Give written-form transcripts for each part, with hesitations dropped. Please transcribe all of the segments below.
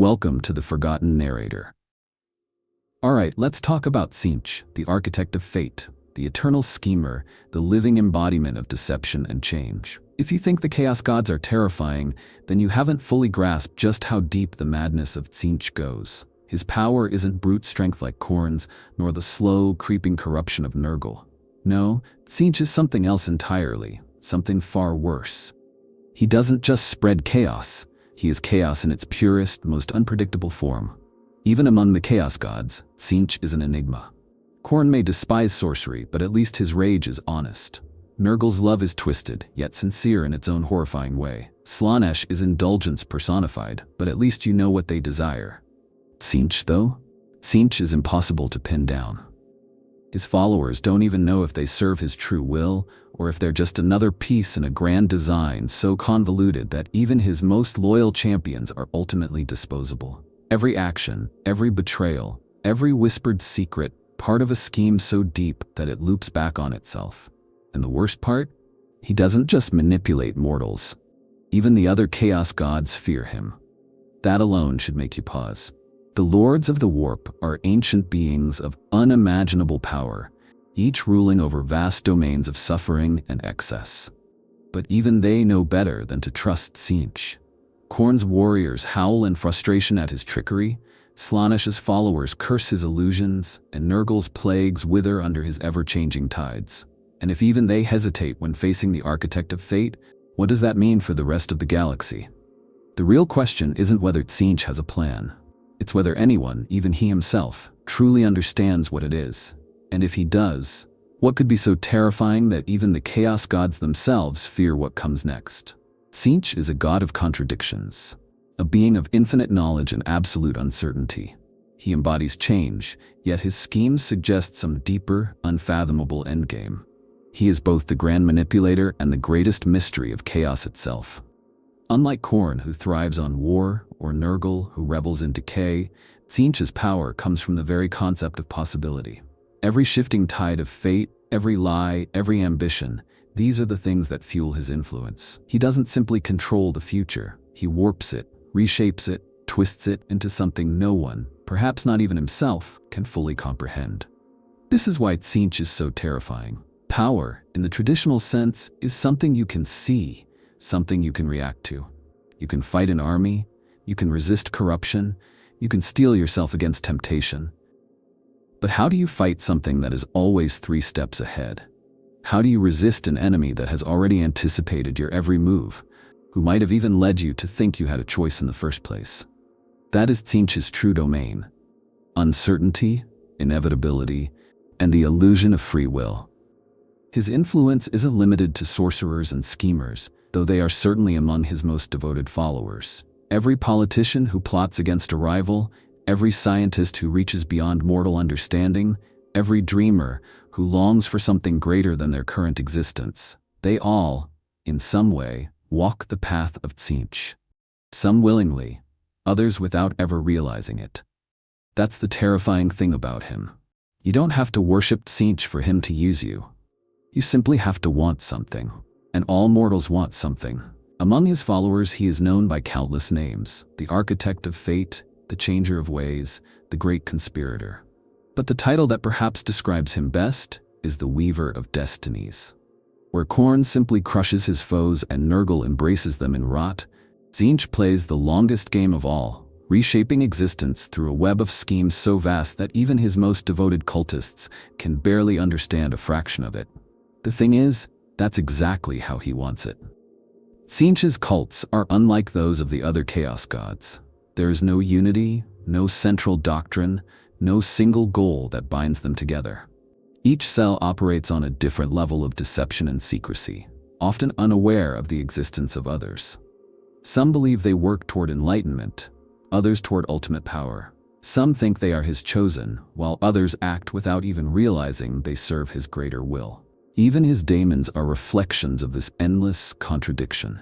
Welcome to the Forgotten Narrator. Alright, let's talk about Tzeentch, the architect of fate, the eternal schemer, the living embodiment of deception and change. If you think the Chaos Gods are terrifying, then you haven't fully grasped just how deep the madness of Tzeentch goes. His power isn't brute strength like Khorne's, nor the slow, creeping corruption of Nurgle. No, Tzeentch is something else entirely, something far worse. He doesn't just spread chaos, he is chaos in its purest, most unpredictable form. Even among the Chaos Gods, Tzeentch is an enigma. Khorne may despise sorcery, but at least his rage is honest. Nurgle's love is twisted, yet sincere in its own horrifying way. Slaanesh is indulgence personified, but at least you know what they desire. Tzeentch, though? Tzeentch is impossible to pin down. His followers don't even know if they serve his true will, or if they're just another piece in a grand design so convoluted that even his most loyal champions are ultimately disposable. Every action, every betrayal, every whispered secret, part of a scheme so deep that it loops back on itself. And the worst part? He doesn't just manipulate mortals. Even the other Chaos Gods fear him. That alone should make you pause. The Lords of the Warp are ancient beings of unimaginable power, each ruling over vast domains of suffering and excess. But even they know better than to trust Tzeentch. Khorne's warriors howl in frustration at his trickery, Slaanesh's followers curse his illusions, and Nurgle's plagues wither under his ever-changing tides. And if even they hesitate when facing the Architect of Fate, what does that mean for the rest of the galaxy? The real question isn't whether Tzeentch has a plan. It's whether anyone, even he himself, truly understands what it is. And if he does, what could be so terrifying that even the Chaos Gods themselves fear what comes next? Tzeentch is a god of contradictions, a being of infinite knowledge and absolute uncertainty. He embodies change, yet his schemes suggest some deeper, unfathomable endgame. He is both the grand manipulator and the greatest mystery of chaos itself. Unlike Khorne, who thrives on war, or Nurgle, who revels in decay, Tzeentch's power comes from the very concept of possibility. Every shifting tide of fate, every lie, every ambition, these are the things that fuel his influence. He doesn't simply control the future. He warps it, reshapes it, twists it into something no one, perhaps not even himself, can fully comprehend. This is why Tzeentch is so terrifying. Power, in the traditional sense, is something you can see, something you can react to. You can fight an army, you can resist corruption, you can steel yourself against temptation. But how do you fight something that is always 3 steps ahead? How do you resist an enemy that has already anticipated your every move, who might have even led you to think you had a choice in the first place? That is Tzeentch's true domain. Uncertainty, inevitability, and the illusion of free will. His influence isn't limited to sorcerers and schemers, though they are certainly among his most devoted followers. Every politician who plots against a rival, every scientist who reaches beyond mortal understanding, every dreamer who longs for something greater than their current existence, they all, in some way, walk the path of Tzeentch. Some willingly, others without ever realizing it. That's the terrifying thing about him. You don't have to worship Tzeentch for him to use you. You simply have to want something. And all mortals want something. Among his followers, he is known by countless names: the Architect of Fate, the Changer of Ways, the Great Conspirator. But the title that perhaps describes him best is the Weaver of Destinies. Where Khorne simply crushes his foes and Nurgle embraces them in rot, Tzeentch plays the longest game of all, reshaping existence through a web of schemes so vast that even his most devoted cultists can barely understand a fraction of it. The thing is, that's exactly how he wants it. Tzeentch's cults are unlike those of the other Chaos Gods. There is no unity, no central doctrine, no single goal that binds them together. Each cell operates on a different level of deception and secrecy, often unaware of the existence of others. Some believe they work toward enlightenment, others toward ultimate power. Some think they are his chosen, while others act without even realizing they serve his greater will. Even his daemons are reflections of this endless contradiction.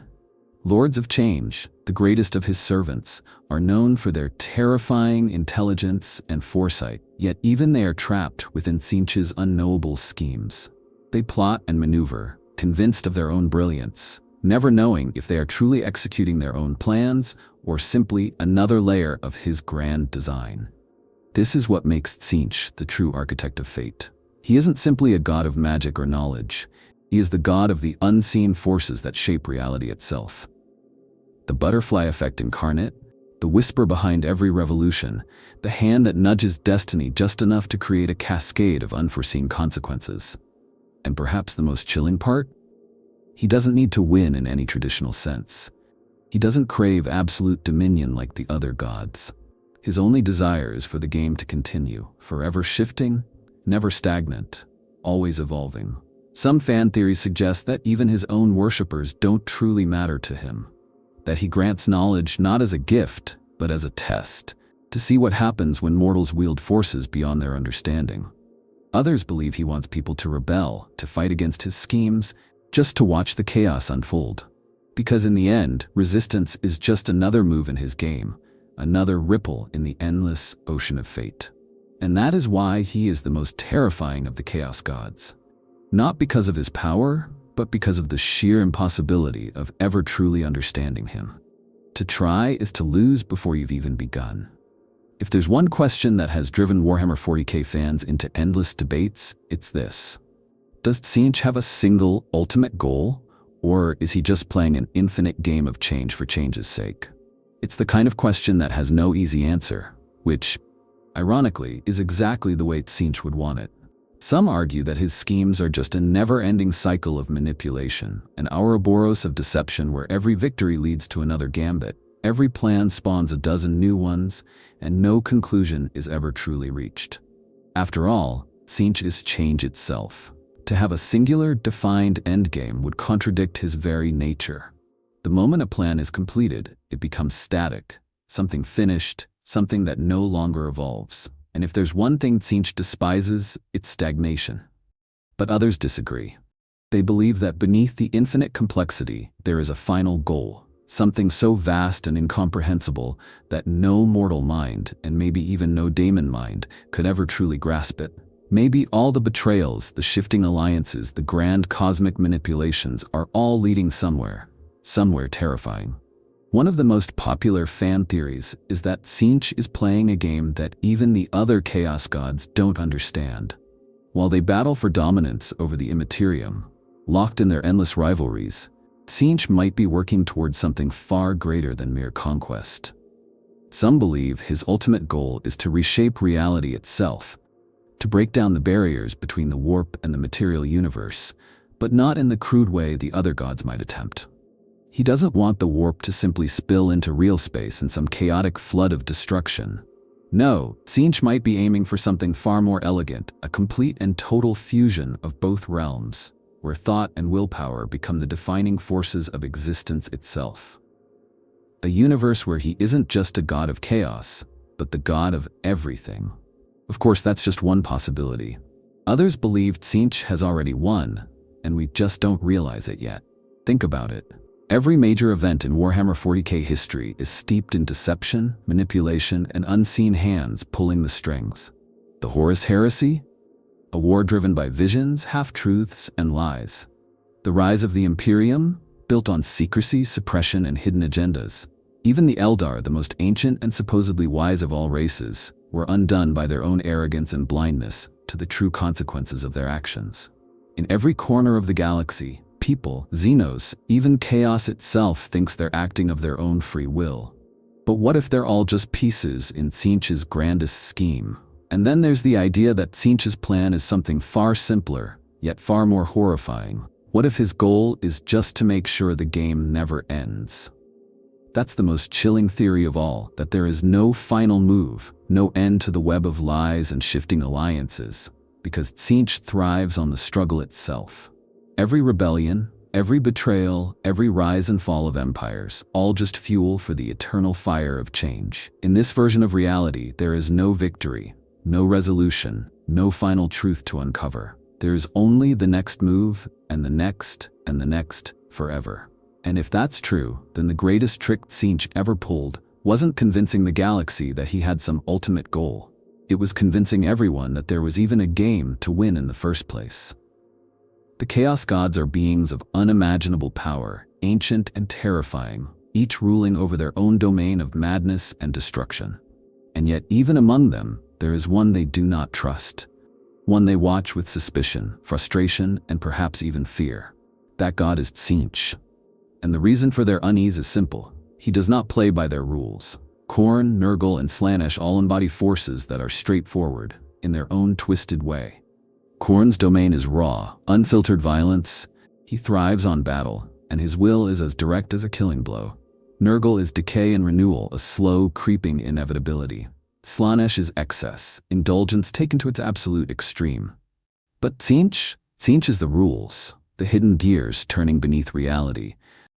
Lords of Change, the greatest of his servants, are known for their terrifying intelligence and foresight, yet even they are trapped within Tzeentch's unknowable schemes. They plot and maneuver, convinced of their own brilliance, never knowing if they are truly executing their own plans or simply another layer of his grand design. This is what makes Tzeentch the true architect of fate. He isn't simply a god of magic or knowledge. He is the god of the unseen forces that shape reality itself. The butterfly effect incarnate, the whisper behind every revolution, the hand that nudges destiny just enough to create a cascade of unforeseen consequences. And perhaps the most chilling part? He doesn't need to win in any traditional sense. He doesn't crave absolute dominion like the other gods. His only desire is for the game to continue, forever shifting, never stagnant, always evolving. Some fan theories suggest that even his own worshippers don't truly matter to him, that he grants knowledge not as a gift, but as a test, to see what happens when mortals wield forces beyond their understanding. Others believe he wants people to rebel, to fight against his schemes, just to watch the chaos unfold. Because in the end, resistance is just another move in his game, another ripple in the endless ocean of fate. And that is why he is the most terrifying of the chaos gods. Not because of his power, but because of the sheer impossibility of ever truly understanding him. To try is to lose before you've even begun. If there's one question that has driven Warhammer 40k fans into endless debates, it's this. Does Tzeentch have a single, ultimate goal, or is he just playing an infinite game of change for change's sake? It's the kind of question that has no easy answer, which, ironically, is exactly the way Tzeentch would want it. Some argue that his schemes are just a never-ending cycle of manipulation, an Ouroboros of deception where every victory leads to another gambit, every plan spawns a dozen new ones, and no conclusion is ever truly reached. After all, Tzeentch is change itself. To have a singular, defined endgame would contradict his very nature. The moment a plan is completed, it becomes static, something finished, something that no longer evolves. And if there's one thing Tzeentch despises, it's stagnation. But others disagree. They believe that beneath the infinite complexity, there is a final goal, something so vast and incomprehensible that no mortal mind, and maybe even no daemon mind, could ever truly grasp it. Maybe all the betrayals, the shifting alliances, the grand cosmic manipulations are all leading somewhere terrifying. One of the most popular fan theories is that Tzeentch is playing a game that even the other chaos gods don't understand. While they battle for dominance over the immaterium, locked in their endless rivalries, Tzeentch might be working towards something far greater than mere conquest. Some believe his ultimate goal is to reshape reality itself, to break down the barriers between the warp and the material universe, but not in the crude way the other gods might attempt. He doesn't want the warp to simply spill into real space in some chaotic flood of destruction. No, Tzeentch might be aiming for something far more elegant, a complete and total fusion of both realms, where thought and willpower become the defining forces of existence itself. A universe where he isn't just a god of chaos, but the god of everything. Of course, that's just one possibility. Others believe Tzeentch has already won, and we just don't realize it yet. Think about it. Every major event in Warhammer 40k history is steeped in deception, manipulation, and unseen hands pulling the strings. The Horus Heresy? A war driven by visions, half-truths, and lies. The rise of the Imperium? Built on secrecy, suppression, and hidden agendas. Even the Eldar, the most ancient and supposedly wise of all races, were undone by their own arrogance and blindness to the true consequences of their actions. In every corner of the galaxy, people, Xenos, even chaos itself thinks they're acting of their own free will. But what if they're all just pieces in Tzeentch's grandest scheme? And then there's the idea that Tzeentch's plan is something far simpler, yet far more horrifying. What if his goal is just to make sure the game never ends? That's the most chilling theory of all, that there is no final move, no end to the web of lies and shifting alliances, because Tzeentch thrives on the struggle itself. Every rebellion, every betrayal, every rise and fall of empires, all just fuel for the eternal fire of change. In this version of reality, there is no victory, no resolution, no final truth to uncover. There is only the next move, and the next, forever. And if that's true, then the greatest trick Tzeentch ever pulled wasn't convincing the galaxy that he had some ultimate goal. It was convincing everyone that there was even a game to win in the first place. The Chaos Gods are beings of unimaginable power, ancient and terrifying, each ruling over their own domain of madness and destruction. And yet, even among them, there is one they do not trust. One they watch with suspicion, frustration, and perhaps even fear. That god is Tzeentch. And the reason for their unease is simple. He does not play by their rules. Khorne, Nurgle, and Slaanesh all embody forces that are straightforward, in their own twisted way. Khorne's domain is raw, unfiltered violence. He thrives on battle, and his will is as direct as a killing blow. Nurgle is decay and renewal, a slow, creeping inevitability. Slaanesh is excess, indulgence taken to its absolute extreme. But Tzeentch is the rules, the hidden gears turning beneath reality,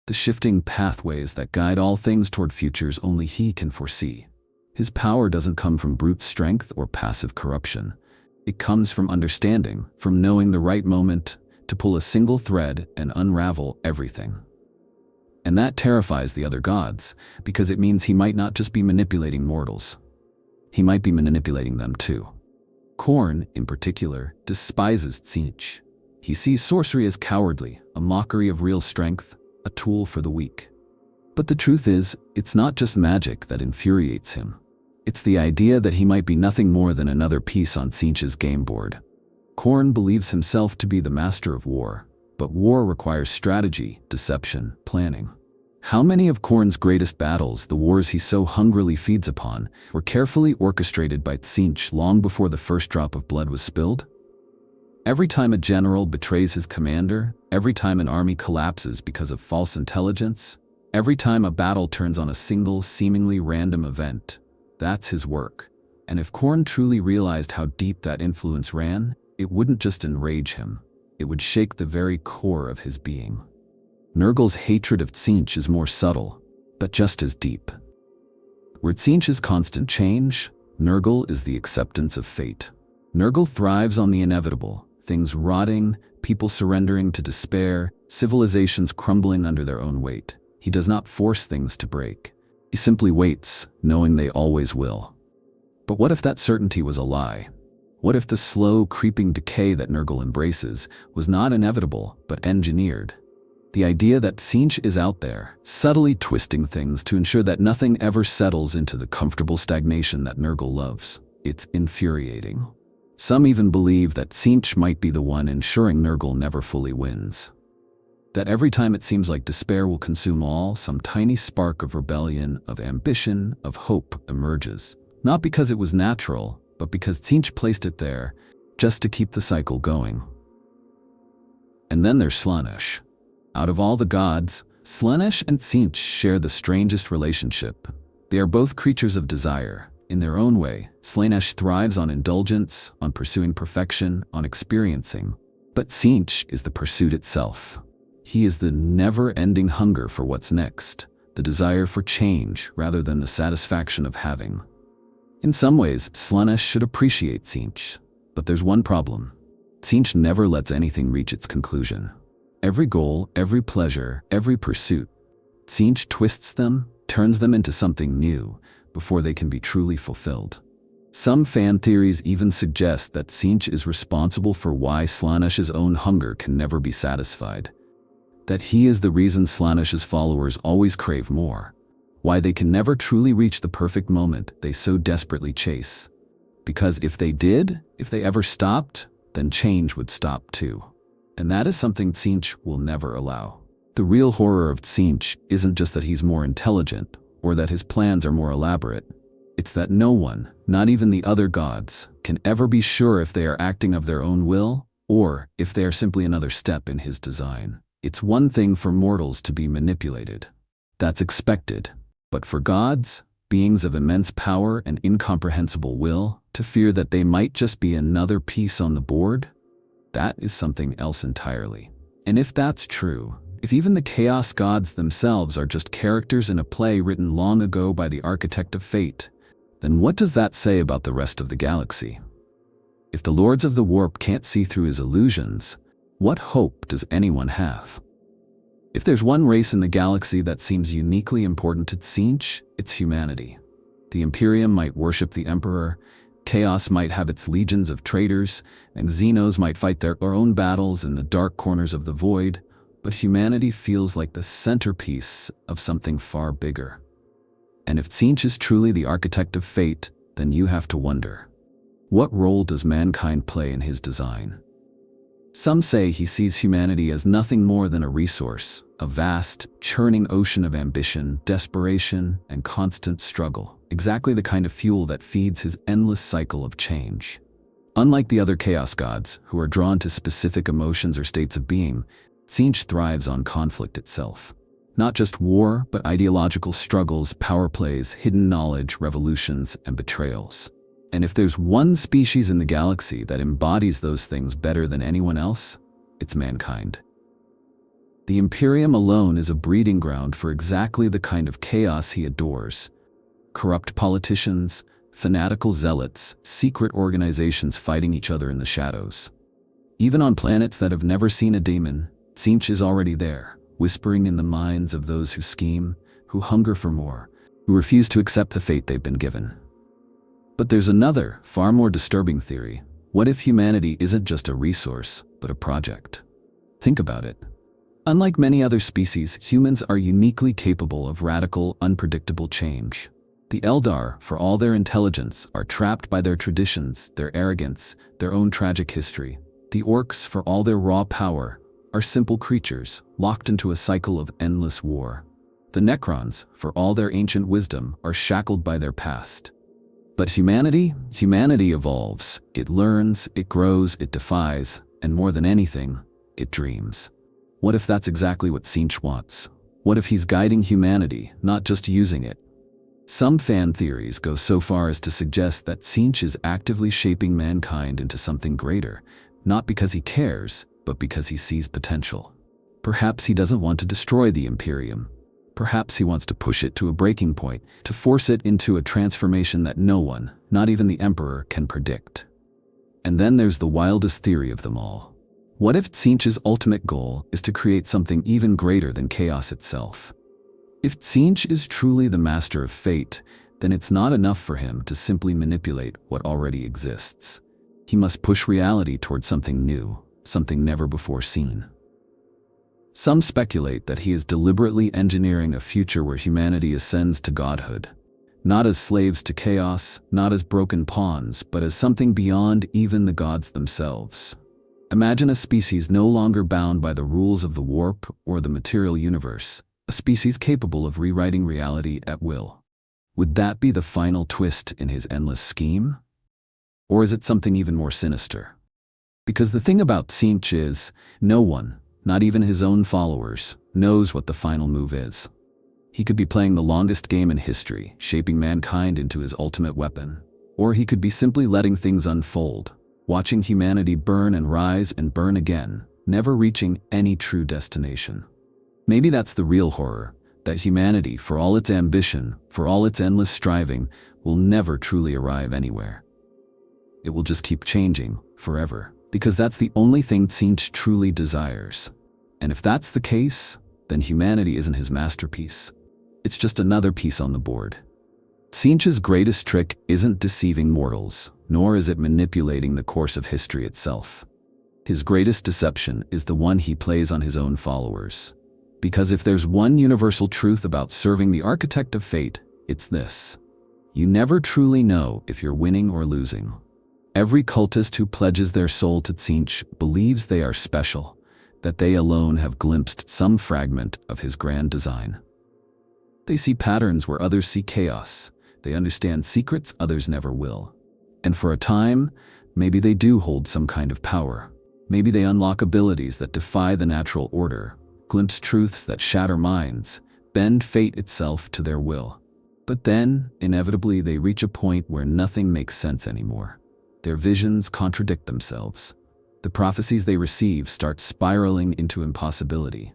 the shifting pathways that guide all things toward futures only he can foresee. His power doesn't come from brute strength or passive corruption. It comes from understanding, from knowing the right moment to pull a single thread and unravel everything. And that terrifies the other gods, because it means he might not just be manipulating mortals. He might be manipulating them too. Khorne, in particular, despises Tzeentch. He sees sorcery as cowardly, a mockery of real strength, a tool for the weak. But the truth is, it's not just magic that infuriates him. It's the idea that he might be nothing more than another piece on Tzeentch's game board. Khorne believes himself to be the master of war, but war requires strategy, deception, planning. How many of Khorne's greatest battles, the wars he so hungrily feeds upon, were carefully orchestrated by Tzeentch long before the first drop of blood was spilled? Every time a general betrays his commander, every time an army collapses because of false intelligence, every time a battle turns on a single, seemingly random event, that's his work. And if Khorne truly realized how deep that influence ran, it wouldn't just enrage him, it would shake the very core of his being. Nurgle's hatred of Tzeentch is more subtle, but just as deep. Where Tzeentch is constant change, Nurgle is the acceptance of fate. Nurgle thrives on the inevitable, things rotting, people surrendering to despair, civilizations crumbling under their own weight. He does not force things to break. He simply waits, knowing they always will. But what if that certainty was a lie? What if the slow, creeping decay that Nurgle embraces was not inevitable, but engineered? The idea that Tzeentch is out there, subtly twisting things to ensure that nothing ever settles into the comfortable stagnation that Nurgle loves. It's infuriating. Some even believe that Tzeentch might be the one ensuring Nurgle never fully wins. That every time it seems like despair will consume all, some tiny spark of rebellion, of ambition, of hope emerges. Not because it was natural, but because Tzeentch placed it there, just to keep the cycle going. And then there's Slaanesh. Out of all the gods, Slaanesh and Tzeentch share the strangest relationship. They are both creatures of desire. In their own way, Slaanesh thrives on indulgence, on pursuing perfection, on experiencing. But Tzeentch is the pursuit itself. He is the never-ending hunger for what's next, the desire for change rather than the satisfaction of having. In some ways, Slaanesh should appreciate Tzeentch, but there's one problem. Tzeentch never lets anything reach its conclusion. Every goal, every pleasure, every pursuit, Tzeentch twists them, turns them into something new, before they can be truly fulfilled. Some fan theories even suggest that Tzeentch is responsible for why Slaanesh's own hunger can never be satisfied. That he is the reason Slaanesh's followers always crave more. Why they can never truly reach the perfect moment they so desperately chase. Because if they did, if they ever stopped, then change would stop too. And that is something Tzeentch will never allow. The real horror of Tzeentch isn't just that he's more intelligent, or that his plans are more elaborate. It's that no one, not even the other gods, can ever be sure if they are acting of their own will, or if they are simply another step in his design. It's one thing for mortals to be manipulated. That's expected. But for gods, beings of immense power and incomprehensible will, to fear that they might just be another piece on the board, that is something else entirely. And if that's true, if even the chaos gods themselves are just characters in a play written long ago by the architect of fate, then what does that say about the rest of the galaxy? If the Lords of the Warp can't see through his illusions, what hope does anyone have? If there's one race in the galaxy that seems uniquely important to Tzeentch, it's humanity. The Imperium might worship the Emperor, Chaos might have its legions of traitors, and Xenos might fight their own battles in the dark corners of the void, but humanity feels like the centerpiece of something far bigger. And if Tzeentch is truly the architect of fate, then you have to wonder, what role does mankind play in his design? Some say he sees humanity as nothing more than a resource, a vast, churning ocean of ambition, desperation, and constant struggle, exactly the kind of fuel that feeds his endless cycle of change. Unlike the other chaos gods, who are drawn to specific emotions or states of being, Tzeentch thrives on conflict itself. Not just war, but ideological struggles, power plays, hidden knowledge, revolutions, and betrayals. And if there's one species in the galaxy that embodies those things better than anyone else, it's mankind. The Imperium alone is a breeding ground for exactly the kind of chaos he adores. Corrupt politicians, fanatical zealots, secret organizations fighting each other in the shadows. Even on planets that have never seen a daemon, Tzeentch is already there, whispering in the minds of those who scheme, who hunger for more, who refuse to accept the fate they've been given. But there's another, far more disturbing theory. What if humanity isn't just a resource, but a project? Think about it. Unlike many other species, humans are uniquely capable of radical, unpredictable change. The Eldar, for all their intelligence, are trapped by their traditions, their arrogance, their own tragic history. The Orcs, for all their raw power, are simple creatures, locked into a cycle of endless war. The Necrons, for all their ancient wisdom, are shackled by their past. But humanity evolves. It learns, it grows, it defies, and more than anything, it dreams. What if that's exactly what Tzeentch wants? What if he's guiding humanity, not just using it? Some fan theories go so far as to suggest that Tzeentch is actively shaping mankind into something greater, not because he cares, but because he sees potential. Perhaps he doesn't want to destroy the Imperium. Perhaps he wants to push it to a breaking point, to force it into a transformation that no one, not even the Emperor, can predict. And then there's the wildest theory of them all. What if Tzeentch's ultimate goal is to create something even greater than chaos itself? If Tzeentch is truly the master of fate, then it's not enough for him to simply manipulate what already exists. He must push reality toward something new, something never before seen. Some speculate that he is deliberately engineering a future where humanity ascends to godhood, not as slaves to chaos, not as broken pawns, but as something beyond even the gods themselves. Imagine a species no longer bound by the rules of the warp or the material universe, a species capable of rewriting reality at will. Would that be the final twist in his endless scheme? Or is it something even more sinister? Because the thing about Tzeentch is, no one, not even his own followers, knows what the final move is. He could be playing the longest game in history, shaping mankind into his ultimate weapon. Or he could be simply letting things unfold, watching humanity burn and rise and burn again, never reaching any true destination. Maybe that's the real horror, that humanity, for all its ambition, for all its endless striving, will never truly arrive anywhere. It will just keep changing, forever. Because that's the only thing Tzeentch truly desires. And if that's the case, then humanity isn't his masterpiece. It's just another piece on the board. Tzeentch's greatest trick isn't deceiving mortals, nor is it manipulating the course of history itself. His greatest deception is the one he plays on his own followers. Because if there's one universal truth about serving the architect of fate, it's this. You never truly know if you're winning or losing. Every cultist who pledges their soul to Tzeentch believes they are special, that they alone have glimpsed some fragment of his grand design. They see patterns where others see chaos. They understand secrets others never will. And for a time, maybe they do hold some kind of power. Maybe they unlock abilities that defy the natural order, glimpse truths that shatter minds, bend fate itself to their will. But then, inevitably, they reach a point where nothing makes sense anymore. Their visions contradict themselves. The prophecies they receive start spiraling into impossibility.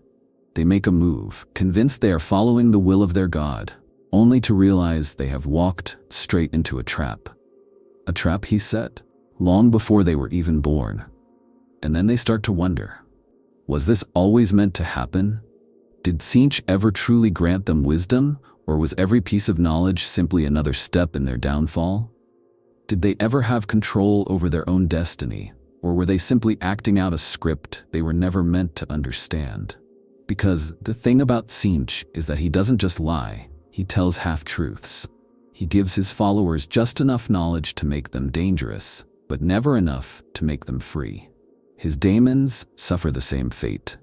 They make a move, convinced they are following the will of their god, only to realize they have walked straight into a trap. A trap he set, long before they were even born. And then they start to wonder, was this always meant to happen? Did Tzeentch ever truly grant them wisdom, or was every piece of knowledge simply another step in their downfall? Did they ever have control over their own destiny, or were they simply acting out a script they were never meant to understand? Because the thing about Tzeentch is that he doesn't just lie, he tells half-truths. He gives his followers just enough knowledge to make them dangerous, but never enough to make them free. His daemons suffer the same fate.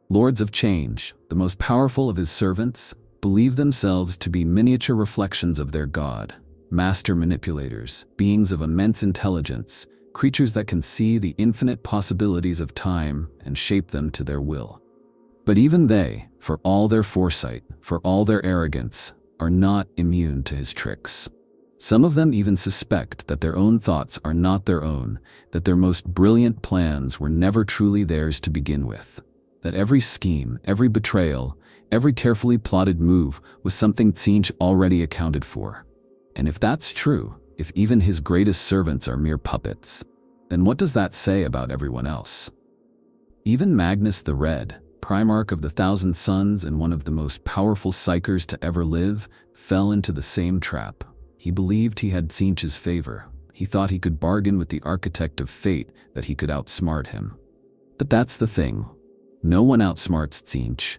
Lords of Change, the most powerful of his servants, believe themselves to be miniature reflections of their god, master manipulators, beings of immense intelligence, creatures that can see the infinite possibilities of time and shape them to their will. But even they, for all their foresight, for all their arrogance, are not immune to his tricks. Some of them even suspect that their own thoughts are not their own, that their most brilliant plans were never truly theirs to begin with, that every scheme, every betrayal, every carefully plotted move was something Tzeentch already accounted for. And if that's true, if even his greatest servants are mere puppets, then what does that say about everyone else? Even Magnus the Red, Primarch of the Thousand Suns and one of the most powerful psychers to ever live, fell into the same trap. He believed he had Tzeentch's favor. He thought he could bargain with the Architect of Fate that he could outsmart him. But that's the thing. No one outsmarts Tzeentch.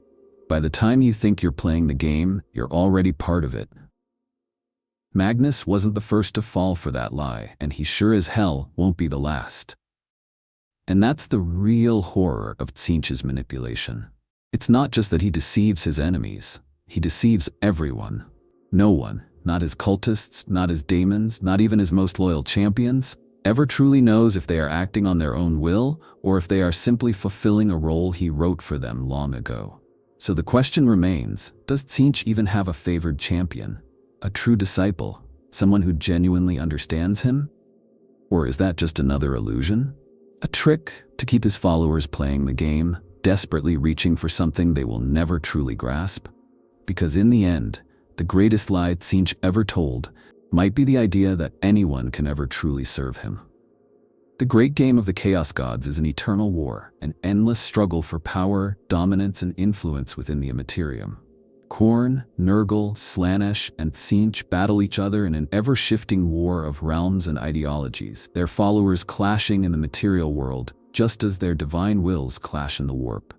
By the time you think you're playing the game, you're already part of it. Magnus wasn't the first to fall for that lie, and he sure as hell won't be the last. And that's the real horror of Tzeentch's manipulation. It's not just that he deceives his enemies. He deceives everyone. No one, not his cultists, not his daemons, not even his most loyal champions, ever truly knows if they are acting on their own will or if they are simply fulfilling a role he wrote for them long ago. So the question remains, does Tzeentch even have a favored champion? A true disciple? Someone who genuinely understands him? Or is that just another illusion? A trick to keep his followers playing the game, desperately reaching for something they will never truly grasp? Because in the end, the greatest lie Tzeentch ever told might be the idea that anyone can ever truly serve him. The great game of the Chaos Gods is an eternal war, an endless struggle for power, dominance, and influence within the Immaterium. Khorne, Nurgle, Slaanesh, and Tzeentch battle each other in an ever-shifting war of realms and ideologies, their followers clashing in the material world, just as their divine wills clash in the warp.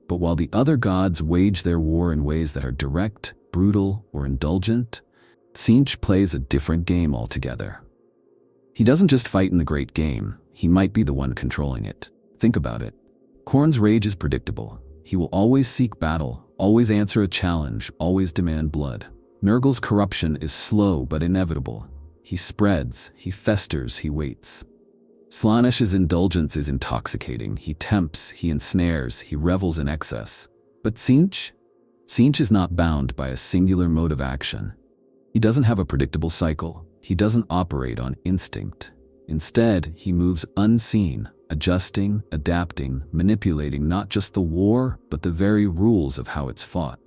But while the other gods wage their war in ways that are direct, brutal, or indulgent, Tzeentch plays a different game altogether. He doesn't just fight in the great game, he might be the one controlling it. Think about it. Khorne's rage is predictable. He will always seek battle, always answer a challenge, always demand blood. Nurgle's corruption is slow but inevitable. He spreads, he festers, he waits. Slaanesh's indulgence is intoxicating. He tempts, he ensnares, he revels in excess. But Tzeentch? Tzeentch is not bound by a singular mode of action. He doesn't have a predictable cycle. He doesn't operate on instinct. Instead, he moves unseen, adjusting, adapting, manipulating not just the war, but the very rules of how it's fought.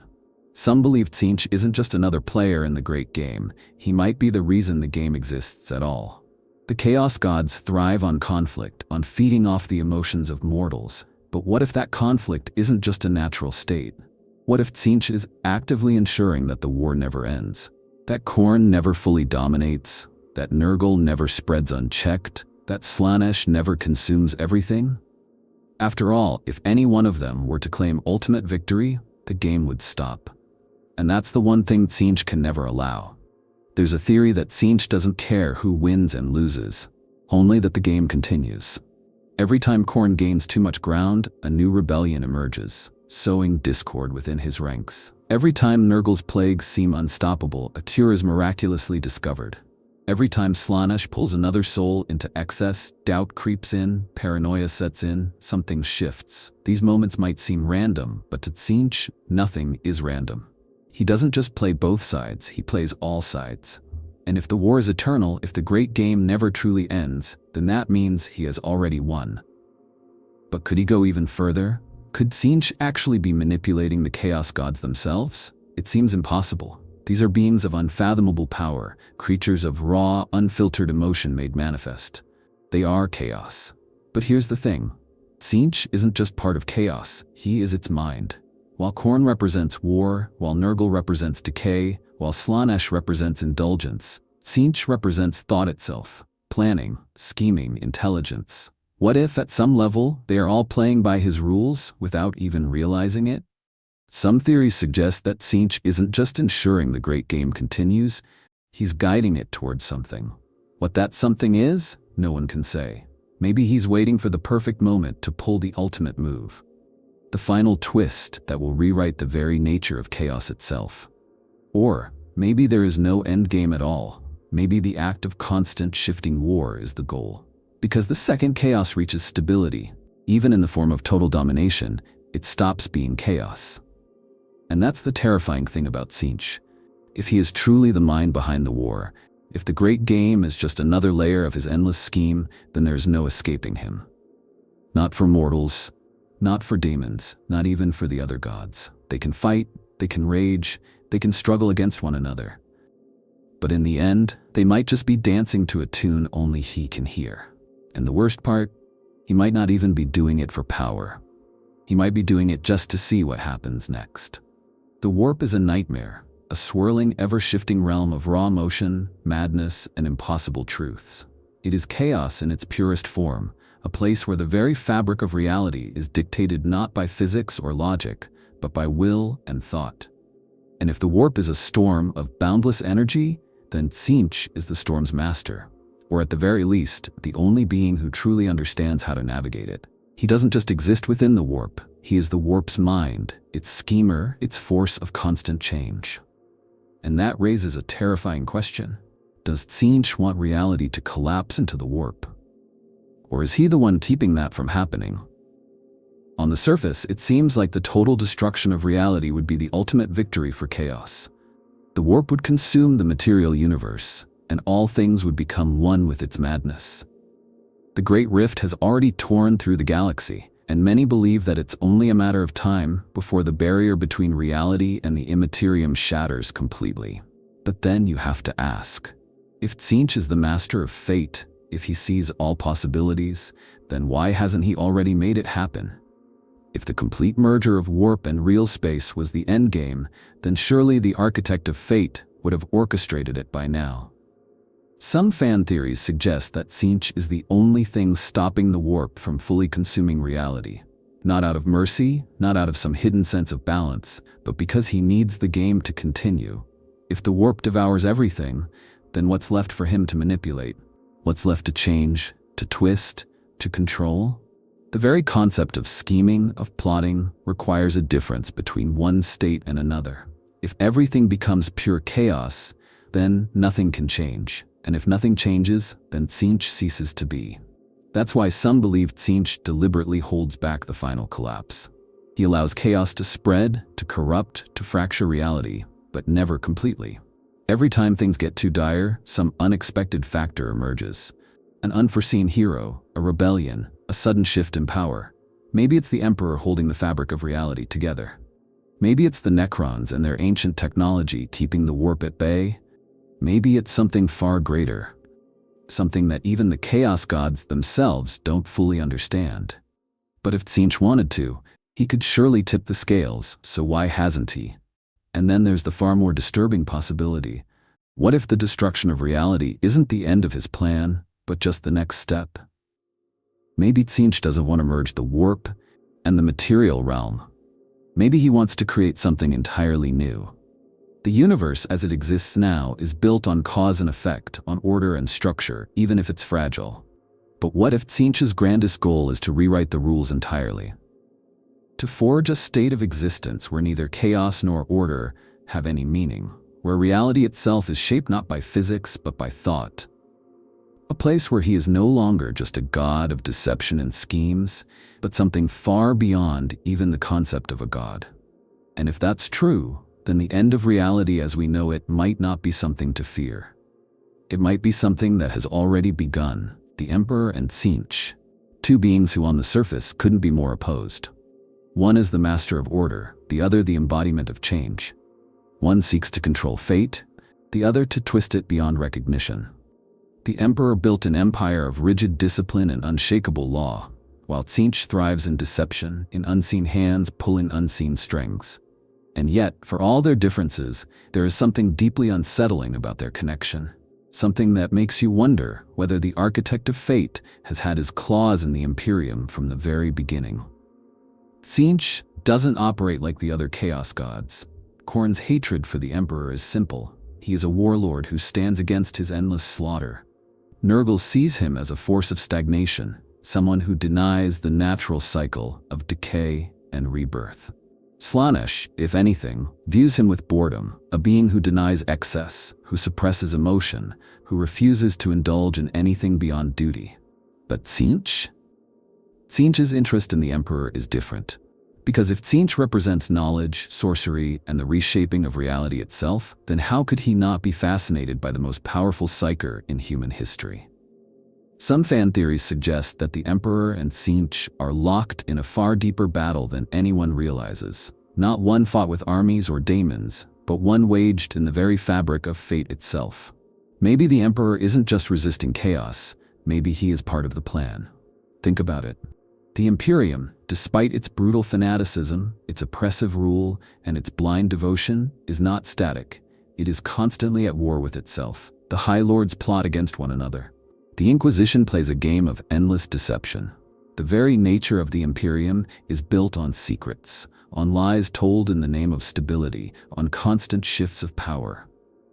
Some believe Tzeentch isn't just another player in the great game. He might be the reason the game exists at all. The Chaos Gods thrive on conflict, on feeding off the emotions of mortals. But what if that conflict isn't just a natural state? What if Tzeentch is actively ensuring that the war never ends? That Khorne never fully dominates? That Nurgle never spreads unchecked? That Slaanesh never consumes everything? After all, if any one of them were to claim ultimate victory, the game would stop. And that's the one thing Tzeentch can never allow. There's a theory that Tzeentch doesn't care who wins and loses, only that the game continues. Every time Khorne gains too much ground, a new rebellion emerges, sowing discord within his ranks. Every time Nurgle's plagues seem unstoppable, a cure is miraculously discovered. Every time Slaanesh pulls another soul into excess, doubt creeps in, paranoia sets in, something shifts. These moments might seem random, but to Tzeentch, nothing is random. He doesn't just play both sides, he plays all sides. And if the war is eternal, if the great game never truly ends, then that means he has already won. But could he go even further? Could Tzeentch actually be manipulating the Chaos Gods themselves? It seems impossible. These are beings of unfathomable power, creatures of raw, unfiltered emotion made manifest. They are chaos. But here's the thing. Tzeentch isn't just part of chaos, he is its mind. While Khorne represents war, while Nurgle represents decay, while Slaanesh represents indulgence, Tzeentch represents thought itself, planning, scheming, intelligence. What if, at some level, they are all playing by his rules without even realizing it? Some theories suggest that Tzeentch isn't just ensuring the great game continues, he's guiding it towards something. What that something is, no one can say. Maybe he's waiting for the perfect moment to pull the ultimate move. The final twist that will rewrite the very nature of chaos itself. Or maybe there is no end game at all. Maybe the act of constant shifting war is the goal. Because the second chaos reaches stability, even in the form of total domination, it stops being chaos. And that's the terrifying thing about Tzeentch. If he is truly the mind behind the war, if the great game is just another layer of his endless scheme, then there's no escaping him. Not for mortals, not for demons, not even for the other gods. They can fight, they can rage, they can struggle against one another. But in the end, they might just be dancing to a tune only he can hear. And the worst part, he might not even be doing it for power. He might be doing it just to see what happens next. The warp is a nightmare, a swirling, ever-shifting realm of raw motion, madness, and impossible truths. It is chaos in its purest form, a place where the very fabric of reality is dictated not by physics or logic, but by will and thought. And if the warp is a storm of boundless energy, then Tzeentch is the storm's master, or at the very least, the only being who truly understands how to navigate it. He doesn't just exist within the warp, he is the warp's mind, its schemer, its force of constant change. And that raises a terrifying question. Does Tzeentch want reality to collapse into the warp? Or is he the one keeping that from happening? On the surface, it seems like the total destruction of reality would be the ultimate victory for chaos. The warp would consume the material universe, and all things would become one with its madness. The Great Rift has already torn through the galaxy, and many believe that it's only a matter of time before the barrier between reality and the immaterium shatters completely. But then you have to ask, if Tzeentch is the master of fate, if he sees all possibilities, then why hasn't he already made it happen? If the complete merger of warp and real space was the endgame, then surely the architect of fate would have orchestrated it by now. Some fan theories suggest that Tzeentch is the only thing stopping the warp from fully consuming reality. Not out of mercy, not out of some hidden sense of balance, but because he needs the game to continue. If the warp devours everything, then what's left for him to manipulate? What's left to change, to twist, to control? The very concept of scheming, of plotting, requires a difference between one state and another. If everything becomes pure chaos, then nothing can change. And if nothing changes, then Tzeentch ceases to be. That's why some believe Tzeentch deliberately holds back the final collapse. He allows chaos to spread, to corrupt, to fracture reality, but never completely. Every time things get too dire, some unexpected factor emerges. An unforeseen hero, a rebellion, a sudden shift in power. Maybe it's the Emperor holding the fabric of reality together. Maybe it's the Necrons and their ancient technology keeping the warp at bay. Maybe it's something far greater, something that even the Chaos Gods themselves don't fully understand. But if Tzeentch wanted to, he could surely tip the scales, so why hasn't he? And then there's the far more disturbing possibility. What if the destruction of reality isn't the end of his plan, but just the next step? Maybe Tzeentch doesn't want to merge the warp and the material realm. Maybe he wants to create something entirely new. The universe as it exists now is built on cause and effect, on order and structure, even if it's fragile. But what if Tzeentch's grandest goal is to rewrite the rules entirely? To forge a state of existence where neither chaos nor order have any meaning, where reality itself is shaped not by physics but by thought. A place where he is no longer just a god of deception and schemes, but something far beyond even the concept of a god. And if that's true, then the end of reality as we know it might not be something to fear. It might be something that has already begun. The Emperor and Tzeentch, two beings who on the surface couldn't be more opposed. One is the master of order, the other the embodiment of change. One seeks to control fate, the other to twist it beyond recognition. The Emperor built an empire of rigid discipline and unshakable law, while Tzeentch thrives in deception, in unseen hands pulling unseen strings. And yet, for all their differences, there is something deeply unsettling about their connection. Something that makes you wonder whether the architect of fate has had his claws in the Imperium from the very beginning. Tzeentch doesn't operate like the other Chaos gods. Khorne's hatred for the Emperor is simple. He is a warlord who stands against his endless slaughter. Nurgle sees him as a force of stagnation, someone who denies the natural cycle of decay and rebirth. Slaanesh, if anything, views him with boredom, a being who denies excess, who suppresses emotion, who refuses to indulge in anything beyond duty. But Tzeentch? Tzeentch's interest in the Emperor is different. Because if Tzeentch represents knowledge, sorcery, and the reshaping of reality itself, then how could he not be fascinated by the most powerful psyker in human history? Some fan theories suggest that the Emperor and Tzeentch are locked in a far deeper battle than anyone realizes. Not one fought with armies or daemons, but one waged in the very fabric of fate itself. Maybe the Emperor isn't just resisting chaos, maybe he is part of the plan. Think about it. The Imperium, despite its brutal fanaticism, its oppressive rule, and its blind devotion, is not static. It is constantly at war with itself. The High Lords plot against one another. The Inquisition plays a game of endless deception. The very nature of the Imperium is built on secrets, on lies told in the name of stability, on constant shifts of power.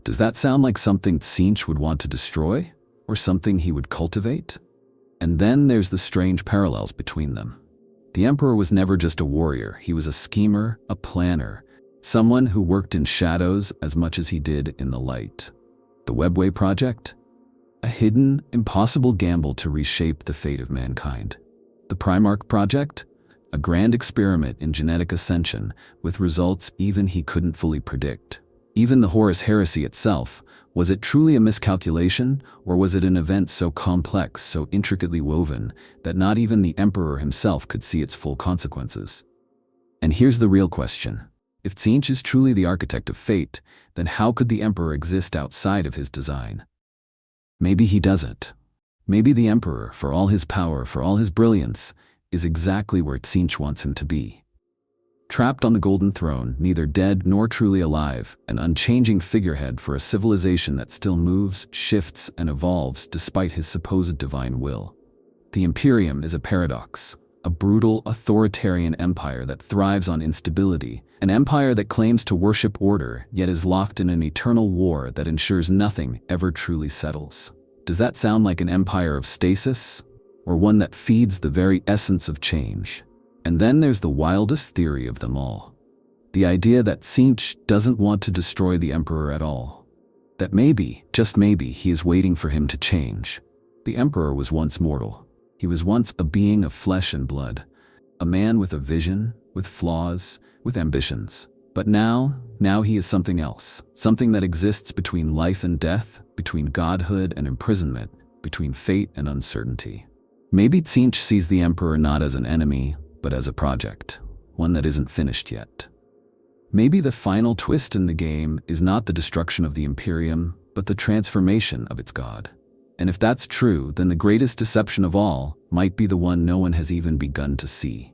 Does that sound like something Tzeentch would want to destroy? Or something he would cultivate? And then there's the strange parallels between them. The Emperor was never just a warrior, he was a schemer, a planner, someone who worked in shadows as much as he did in the light. The Webway Project? A hidden, impossible gamble to reshape the fate of mankind. The Primarch Project? A grand experiment in genetic ascension, with results even he couldn't fully predict. Even the Horus Heresy itself, was it truly a miscalculation, or was it an event so complex, so intricately woven, that not even the Emperor himself could see its full consequences? And here's the real question. If Tzeentch is truly the architect of fate, then how could the Emperor exist outside of his design? Maybe he doesn't. Maybe the Emperor, for all his power, for all his brilliance, is exactly where Tzeentch wants him to be. Trapped on the Golden Throne, neither dead nor truly alive, an unchanging figurehead for a civilization that still moves, shifts, and evolves despite his supposed divine will. The Imperium is a paradox, a brutal, authoritarian empire that thrives on instability, an empire that claims to worship order, yet is locked in an eternal war that ensures nothing ever truly settles. Does that sound like an empire of stasis? Or one that feeds the very essence of change? And then there's the wildest theory of them all. The idea that Tzeentch doesn't want to destroy the Emperor at all. That maybe, just maybe, he is waiting for him to change. The Emperor was once mortal. He was once a being of flesh and blood. A man with a vision, with flaws, with ambitions. But now he is something else. Something that exists between life and death, between godhood and imprisonment, between fate and uncertainty. Maybe Tzeentch sees the Emperor not as an enemy, but as a project, one that isn't finished yet. Maybe the final twist in the game is not the destruction of the Imperium, but the transformation of its god. And if that's true, then the greatest deception of all might be the one no one has even begun to see.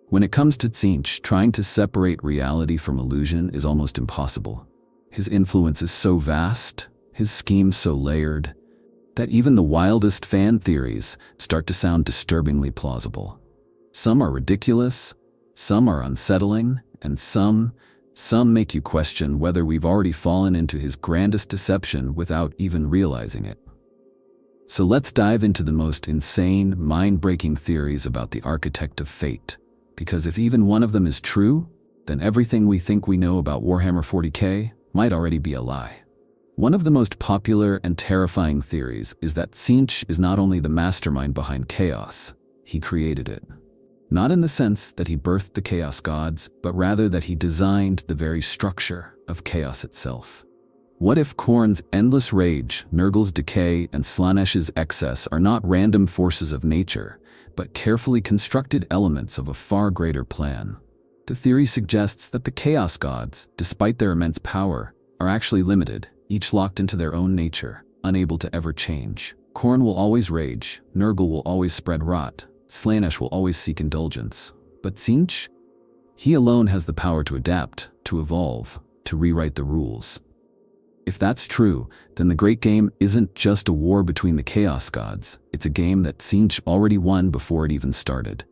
When it comes to Tzeentch, trying to separate reality from illusion is almost impossible. His influence is so vast, his schemes so layered, that even the wildest fan theories start to sound disturbingly plausible. Some are ridiculous, some are unsettling, and some make you question whether we've already fallen into his grandest deception without even realizing it. So let's dive into the most insane, mind-breaking theories about the architect of fate. Because if even one of them is true, then everything we think we know about Warhammer 40k might already be a lie. One of the most popular and terrifying theories is that Tzeentch is not only the mastermind behind chaos, he created it. Not in the sense that he birthed the chaos gods, but rather that he designed the very structure of chaos itself. What if Khorne's endless rage, Nurgle's decay, and Slaanesh's excess are not random forces of nature, but carefully constructed elements of a far greater plan? The theory suggests that the chaos gods, despite their immense power, are actually limited, each locked into their own nature, unable to ever change. Khorne will always rage, Nurgle will always spread rot, Slaanesh will always seek indulgence. But Tzeentch? He alone has the power to adapt, to evolve, to rewrite the rules. If that's true, then the Great Game isn't just a war between the Chaos Gods, it's a game that Tzeentch already won before it even started.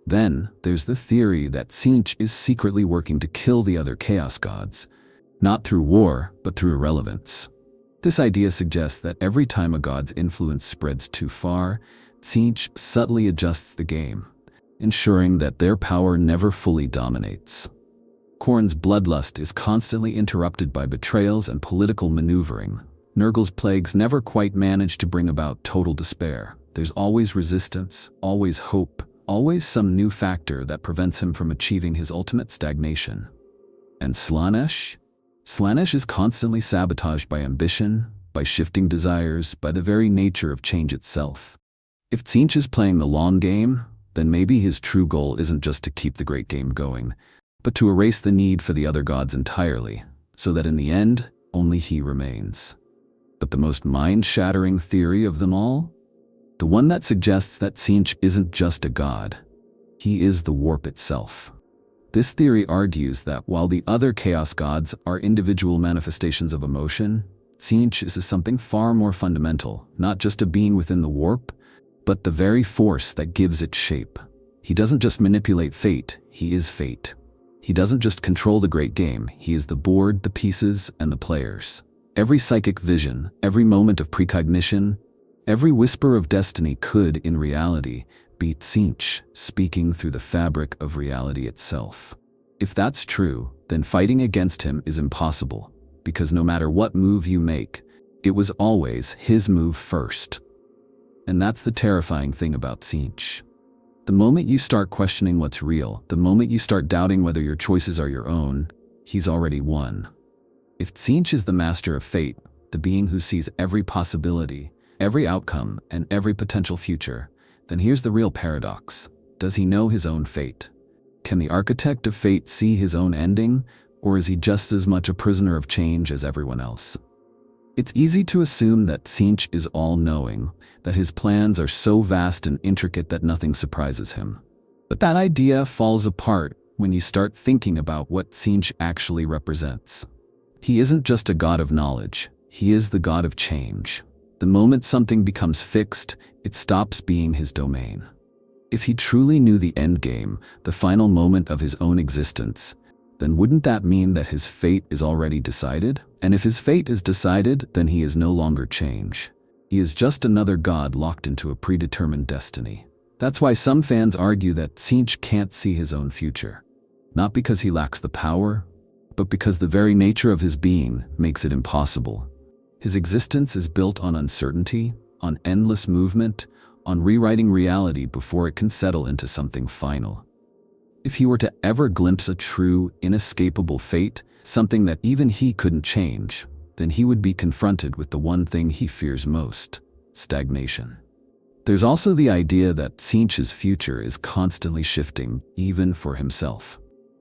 Then, there's the theory that Tzeentch is secretly working to kill the other Chaos Gods, not through war, but through irrelevance. This idea suggests that every time a god's influence spreads too far, Tzeentch subtly adjusts the game, ensuring that their power never fully dominates. Khorne's bloodlust is constantly interrupted by betrayals and political maneuvering. Nurgle's plagues never quite manage to bring about total despair. There's always resistance, always hope, always some new factor that prevents him from achieving his ultimate stagnation. And Slaanesh? Slaanesh is constantly sabotaged by ambition, by shifting desires, by the very nature of change itself. If Tzeentch is playing the long game, then maybe his true goal isn't just to keep the great game going, but to erase the need for the other gods entirely, so that in the end, only he remains. But the most mind-shattering theory of them all? The one that suggests that Tzeentch isn't just a god. He is the warp itself. This theory argues that while the other Chaos Gods are individual manifestations of emotion, Tzeentch is something far more fundamental, not just a being within the warp, but the very force that gives it shape. He doesn't just manipulate fate, he is fate. He doesn't just control the great game, he is the board, the pieces, and the players. Every psychic vision, every moment of precognition, every whisper of destiny could, in reality, be Tzeentch speaking through the fabric of reality itself. If that's true, then fighting against him is impossible, because no matter what move you make, it was always his move first. And that's the terrifying thing about Tzeentch. The moment you start questioning what's real, the moment you start doubting whether your choices are your own, he's already won. If Tzeentch is the master of fate, the being who sees every possibility, every outcome, and every potential future, then here's the real paradox. Does he know his own fate? Can the architect of fate see his own ending, or is he just as much a prisoner of change as everyone else? It's easy to assume that Tzeentch is all-knowing, that his plans are so vast and intricate that nothing surprises him. But that idea falls apart when you start thinking about what Tzeentch actually represents. He isn't just a god of knowledge, he is the god of change. The moment something becomes fixed, it stops being his domain. If he truly knew the endgame, the final moment of his own existence, then wouldn't that mean that his fate is already decided? And if his fate is decided, then he is no longer change. He is just another god locked into a predetermined destiny. That's why some fans argue that Tzeentch can't see his own future. Not because he lacks the power, but because the very nature of his being makes it impossible. His existence is built on uncertainty, on endless movement, on rewriting reality before it can settle into something final. If he were to ever glimpse a true, inescapable fate, something that even he couldn't change, then he would be confronted with the one thing he fears most: stagnation. There's also the idea that Tzeentch's future is constantly shifting, even for himself.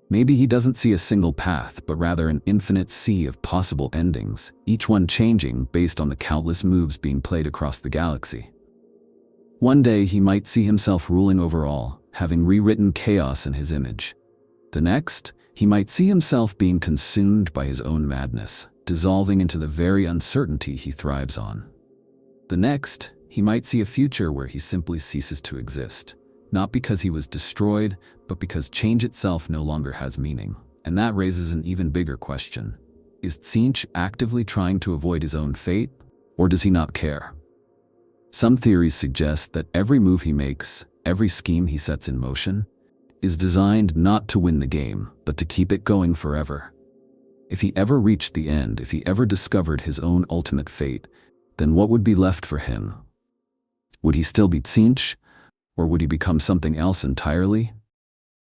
Maybe he doesn't see a single path, but rather an infinite sea of possible endings, each one changing based on the countless moves being played across the galaxy. One day he might see himself ruling over all, having rewritten chaos in his image. The next, he might see himself being consumed by his own madness, dissolving into the very uncertainty he thrives on. The next, he might see a future where he simply ceases to exist, not because he was destroyed, but because change itself no longer has meaning. And that raises an even bigger question. Is Tzeentch actively trying to avoid his own fate, or does he not care? Some theories suggest that every move he makes, every scheme he sets in motion, is designed not to win the game, but to keep it going forever. If he ever reached the end, if he ever discovered his own ultimate fate, then what would be left for him? Would he still be Tzeentch, or would he become something else entirely?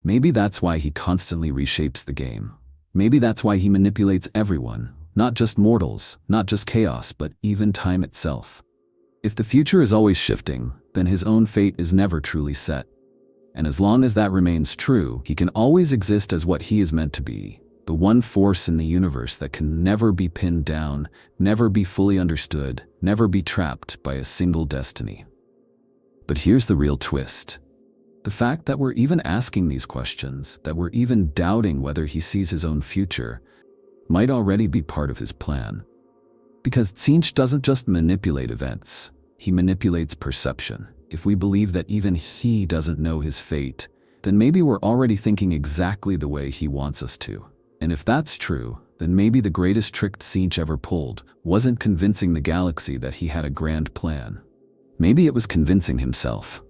Maybe that's why he constantly reshapes the game. Maybe that's why he manipulates everyone, not just mortals, not just chaos, but even time itself. If the future is always shifting, then his own fate is never truly set. And as long as that remains true, he can always exist as what he is meant to be, the one force in the universe that can never be pinned down, never be fully understood, never be trapped by a single destiny. But here's the real twist. The fact that we're even asking these questions, that we're even doubting whether he sees his own future, might already be part of his plan. Because Tzeentch doesn't just manipulate events, he manipulates perception. If we believe that even he doesn't know his fate, then maybe we're already thinking exactly the way he wants us to. And if that's true, then maybe the greatest trick Tzeentch ever pulled wasn't convincing the galaxy that he had a grand plan. Maybe it was convincing himself.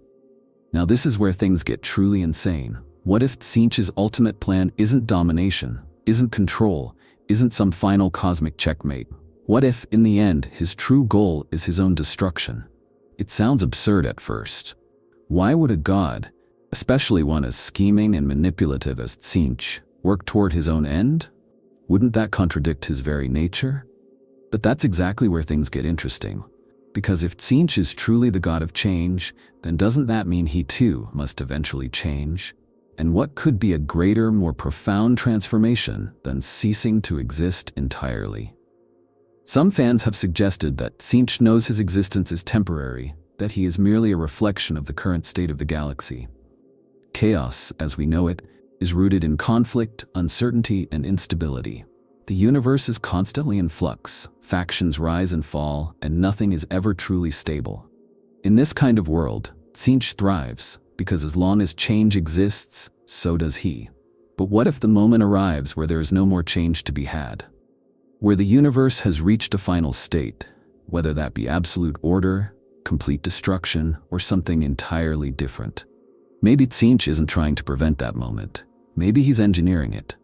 Now this is where things get truly insane. What if Tzeentch's ultimate plan isn't domination, isn't control, isn't some final cosmic checkmate? What if, in the end, his true goal is his own destruction? It sounds absurd at first. Why would a god, especially one as scheming and manipulative as Tzeentch, work toward his own end? Wouldn't that contradict his very nature? But that's exactly where things get interesting. Because if Tzeentch is truly the god of change, then doesn't that mean he too must eventually change? And what could be a greater, more profound transformation than ceasing to exist entirely? Some fans have suggested that Tzeentch knows his existence is temporary, that he is merely a reflection of the current state of the galaxy. Chaos, as we know it, is rooted in conflict, uncertainty, and instability. The universe is constantly in flux, factions rise and fall, and nothing is ever truly stable. In this kind of world, Tzeentch thrives, because as long as change exists, so does he. But what if the moment arrives where there is no more change to be had? Where the universe has reached a final state, whether that be absolute order, complete destruction, or something entirely different? Maybe Tzeentch isn't trying to prevent that moment. Maybe he's engineering it.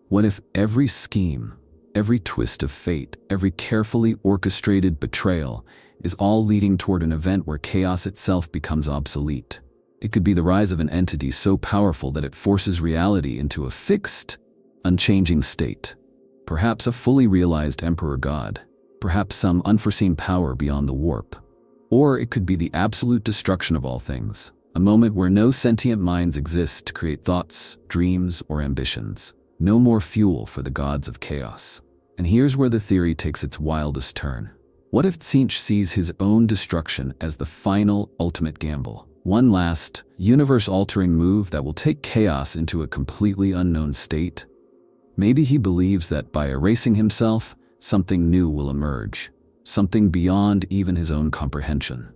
What if every scheme, every twist of fate, every carefully orchestrated betrayal is all leading toward an event where chaos itself becomes obsolete? It could be the rise of an entity so powerful that it forces reality into a fixed, unchanging state. Perhaps a fully realized emperor god. Perhaps some unforeseen power beyond the warp. Or it could be the absolute destruction of all things. A moment where no sentient minds exist to create thoughts, dreams, or ambitions. No more fuel for the gods of chaos. And here's where the theory takes its wildest turn. What if Tzeentch sees his own destruction as the final, ultimate gamble? One last, universe-altering move that will take chaos into a completely unknown state? Maybe he believes that by erasing himself, something new will emerge. Something beyond even his own comprehension.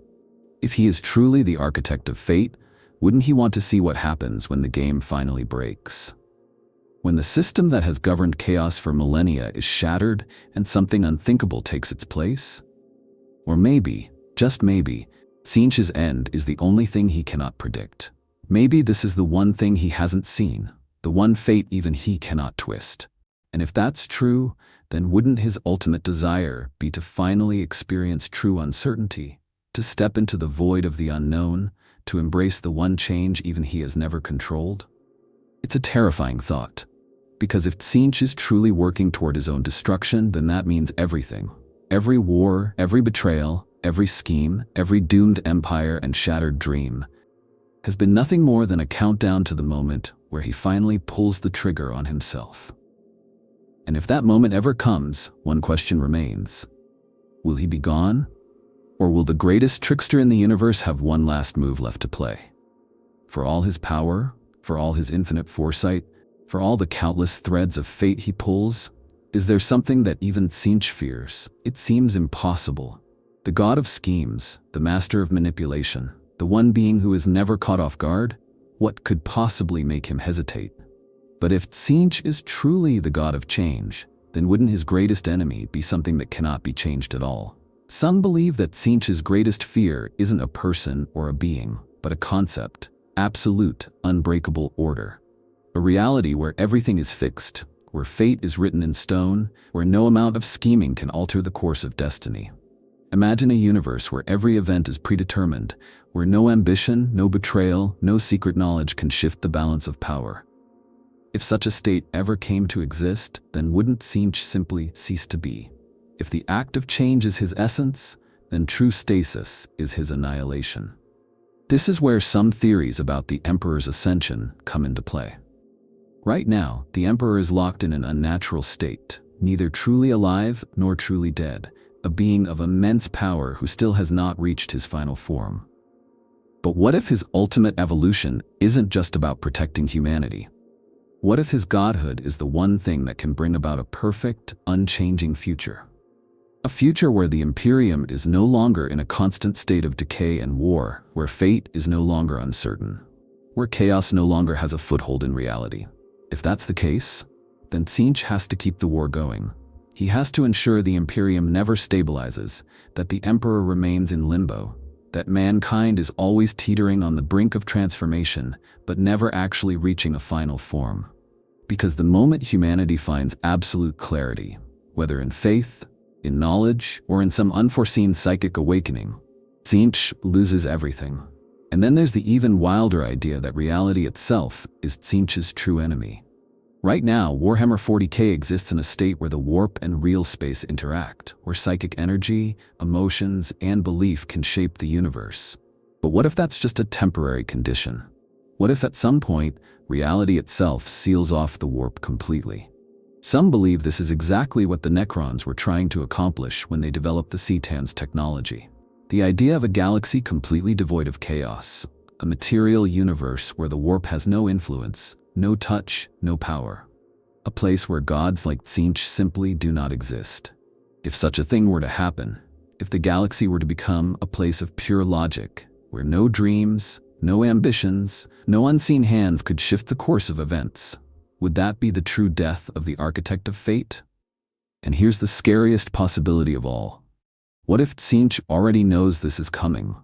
If he is truly the architect of fate, wouldn't he want to see what happens when the game finally breaks? When the system that has governed chaos for millennia is shattered and something unthinkable takes its place? Or maybe, just maybe, Tzeentch's end is the only thing he cannot predict. Maybe this is the one thing he hasn't seen, the one fate even he cannot twist. And if that's true, then wouldn't his ultimate desire be to finally experience true uncertainty, to step into the void of the unknown, to embrace the one change even he has never controlled? It's a terrifying thought, because if Tzeentch is truly working toward his own destruction, then that means everything. Every war, every betrayal, every scheme, every doomed empire and shattered dream has been nothing more than a countdown to the moment where he finally pulls the trigger on himself. And if that moment ever comes, one question remains. Will he be gone? Or will the greatest trickster in the universe have one last move left to play? For all his power, for all his infinite foresight, for all the countless threads of fate he pulls, is there something that even Tzeentch fears? It seems impossible. The god of schemes, the master of manipulation, the one being who is never caught off guard, what could possibly make him hesitate? But if Tzeentch is truly the god of change, then wouldn't his greatest enemy be something that cannot be changed at all? Some believe that Tzeentch's greatest fear isn't a person or a being, but a concept, absolute, unbreakable order. A reality where everything is fixed, where fate is written in stone, where no amount of scheming can alter the course of destiny. Imagine a universe where every event is predetermined, where no ambition, no betrayal, no secret knowledge can shift the balance of power. If such a state ever came to exist, then wouldn't Tzeentch simply cease to be? If the act of change is his essence, then true stasis is his annihilation. This is where some theories about the Emperor's ascension come into play. Right now, the Emperor is locked in an unnatural state, neither truly alive nor truly dead, a being of immense power who still has not reached his final form. But what if his ultimate evolution isn't just about protecting humanity? What if his godhood is the one thing that can bring about a perfect, unchanging future? A future where the Imperium is no longer in a constant state of decay and war, where fate is no longer uncertain. where chaos no longer has a foothold in reality. If that's the case, then Tzeentch has to keep the war going. He has to ensure the Imperium never stabilizes, that the Emperor remains in limbo, that mankind is always teetering on the brink of transformation, but never actually reaching a final form. Because the moment humanity finds absolute clarity, whether in faith, in knowledge, or in some unforeseen psychic awakening, Tzeentch loses everything. And then there's the even wilder idea that reality itself is Tzeentch's true enemy. Right now, Warhammer 40k exists in a state where the warp and real space interact, where psychic energy, emotions, and belief can shape the universe. But what if that's just a temporary condition? What if at some point, reality itself seals off the warp completely? Some believe this is exactly what the Necrons were trying to accomplish when they developed the Tzeentch technology. The idea of a galaxy completely devoid of chaos, a material universe where the warp has no influence, no touch, no power. A place where gods like Tzeentch simply do not exist. If such a thing were to happen, if the galaxy were to become a place of pure logic, where no dreams, no ambitions, no unseen hands could shift the course of events, would that be the true death of the architect of fate? And here's the scariest possibility of all. What if Tzeentch already knows this is coming?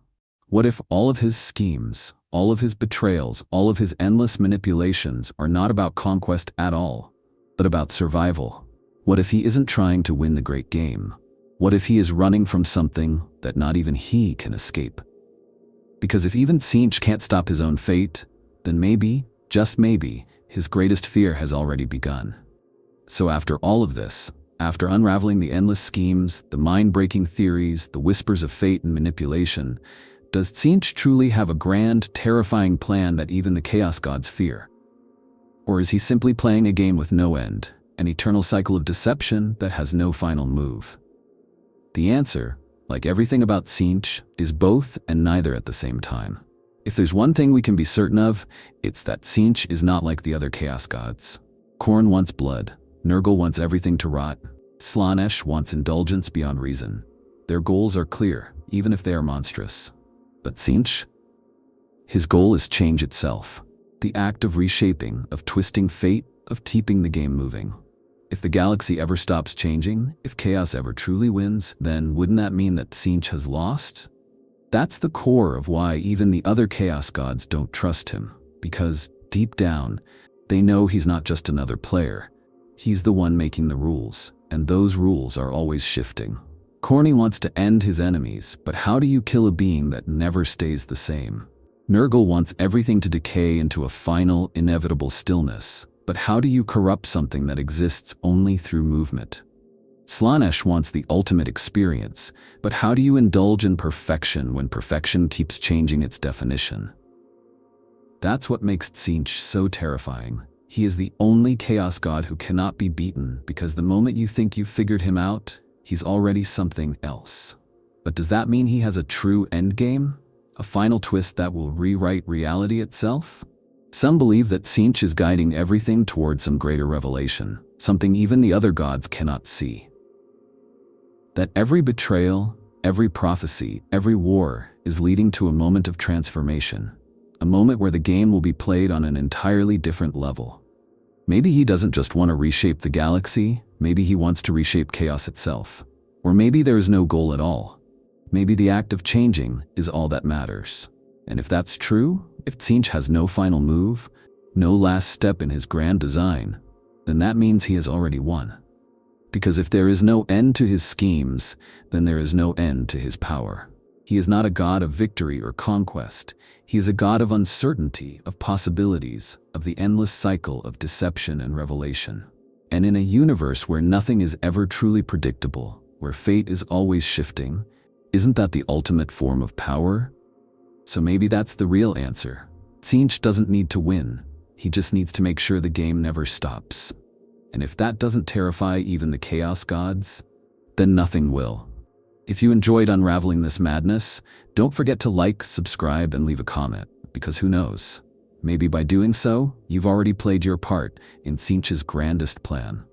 What if all of his schemes, all of his betrayals, all of his endless manipulations are not about conquest at all, but about survival? What if he isn't trying to win the great game? What if he is running from something that not even he can escape? Because if even Tzeentch can't stop his own fate, then maybe, just maybe, his greatest fear has already begun. So after all of this, after unraveling the endless schemes, the mind-breaking theories, the whispers of fate and manipulation, does Tzeentch truly have a grand, terrifying plan that even the Chaos Gods fear? Or is he simply playing a game with no end, an eternal cycle of deception that has no final move? The answer, like everything about Tzeentch, is both and neither at the same time. If there's one thing we can be certain of, it's that Tzeentch is not like the other Chaos Gods. Khorne wants blood, Nurgle wants everything to rot, Slaanesh wants indulgence beyond reason. Their goals are clear, even if they are monstrous. But Tzeentch? His goal is change itself. The act of reshaping, of twisting fate, of keeping the game moving. If the galaxy ever stops changing, if chaos ever truly wins, then wouldn't that mean that Tzeentch has lost? That's the core of why even the other Chaos Gods don't trust him. Because, deep down, they know he's not just another player. He's the one making the rules, and those rules are always shifting. Khorne wants to end his enemies, but how do you kill a being that never stays the same? Nurgle wants everything to decay into a final, inevitable stillness, but how do you corrupt something that exists only through movement? Slaanesh wants the ultimate experience, but how do you indulge in perfection when perfection keeps changing its definition? That's what makes Tzeentch so terrifying. He is the only Chaos God who cannot be beaten, because the moment you think you've figured him out, he's already something else. But does that mean he has a true endgame? A final twist that will rewrite reality itself? Some believe that Tzeentch is guiding everything towards some greater revelation, something even the other gods cannot see. That every betrayal, every prophecy, every war is leading to a moment of transformation, a moment where the game will be played on an entirely different level. Maybe he doesn't just want to reshape the galaxy, maybe he wants to reshape chaos itself. Or maybe there is no goal at all. Maybe the act of changing is all that matters. And if that's true, if Tzeentch has no final move, no last step in his grand design, then that means he has already won. Because if there is no end to his schemes, then there is no end to his power. He is not a god of victory or conquest. He is a god of uncertainty, of possibilities, of the endless cycle of deception and revelation. And in a universe where nothing is ever truly predictable, where fate is always shifting, isn't that the ultimate form of power? So maybe that's the real answer. Tzeentch doesn't need to win. He just needs to make sure the game never stops. And if that doesn't terrify even the Chaos Gods, then nothing will. If you enjoyed unraveling this madness, don't forget to like, subscribe, and leave a comment, because who knows? Maybe by doing so, you've already played your part in Tzeentch's grandest plan.